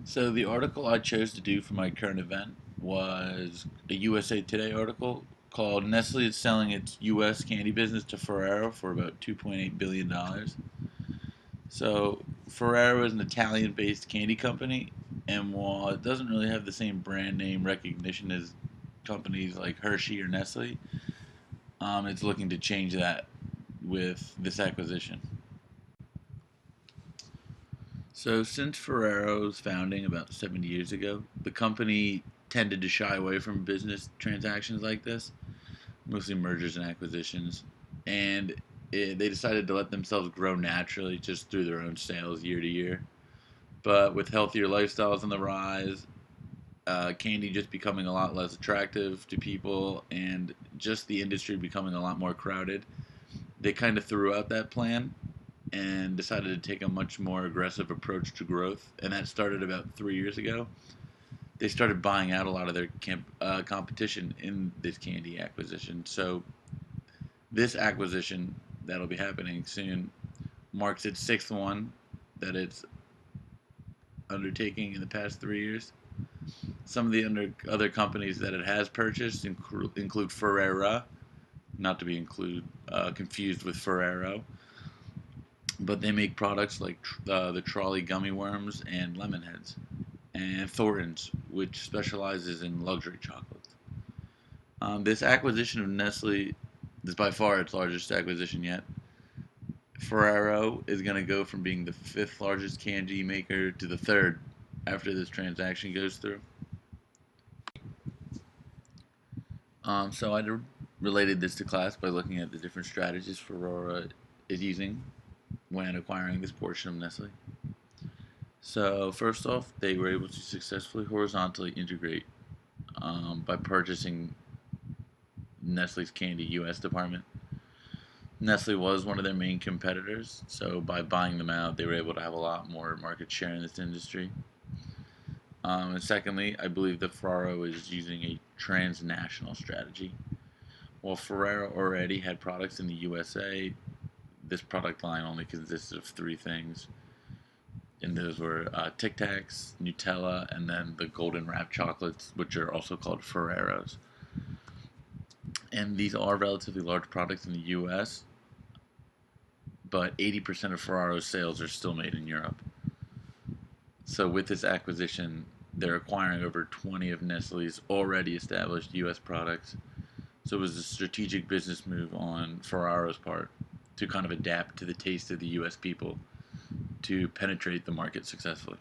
So the article I chose to do for my current event was a USA Today article called Nestle is selling its US candy business to Ferrara for about $2.8 billion. So Ferrara is an Italian-based candy company, and while it doesn't really have the same brand name recognition as companies like Hershey or Nestle, it's looking to change that with this acquisition. So, since Ferrero's founding about 70 years ago, the company tended to shy away from business transactions like this, mostly mergers and acquisitions, and they decided to let themselves grow naturally just through their own sales year to year. But with healthier lifestyles on the rise, candy just becoming a lot less attractive to people, and just the industry becoming a lot more crowded, they kind of threw out that plan and decided to take a much more aggressive approach to growth. And that started about 3 years ago. They started buying out a lot of their competition in this candy acquisition. So this acquisition that'll be happening soon marks its sixth one that it's undertaking in the past 3 years. Some of the other companies that it has purchased include Ferrera, not to be confused with Ferrero, but they make products like the trolley gummy worms and lemon heads, and Thornton's, which specializes in luxury chocolates. This acquisition of Nestle is by far its largest acquisition yet. Ferrero is going to go from being the fifth largest candy maker to the third after this transaction goes through. So I related this to class by looking at the different strategies Ferrero is using when acquiring this portion of Nestle. So first off, they were able to successfully horizontally integrate by purchasing Nestle's Candy U.S. department. Nestle was one of their main competitors, so by buying them out, they were able to have a lot more market share in this industry. And secondly, I believe that Ferraro is using a transnational strategy. While Ferrero already had products in the USA, this product line only consisted of three things, and those were Tic Tacs, Nutella, and then the golden wrap chocolates, which are also called Ferreros. And these are relatively large products in the U.S., but 80% of Ferraro's sales are still made in Europe. So with this acquisition, they're acquiring over 20 of Nestle's already established U.S. products. So it was a strategic business move on Ferraro's part to kind of adapt to the taste of the U.S. people to penetrate the market successfully.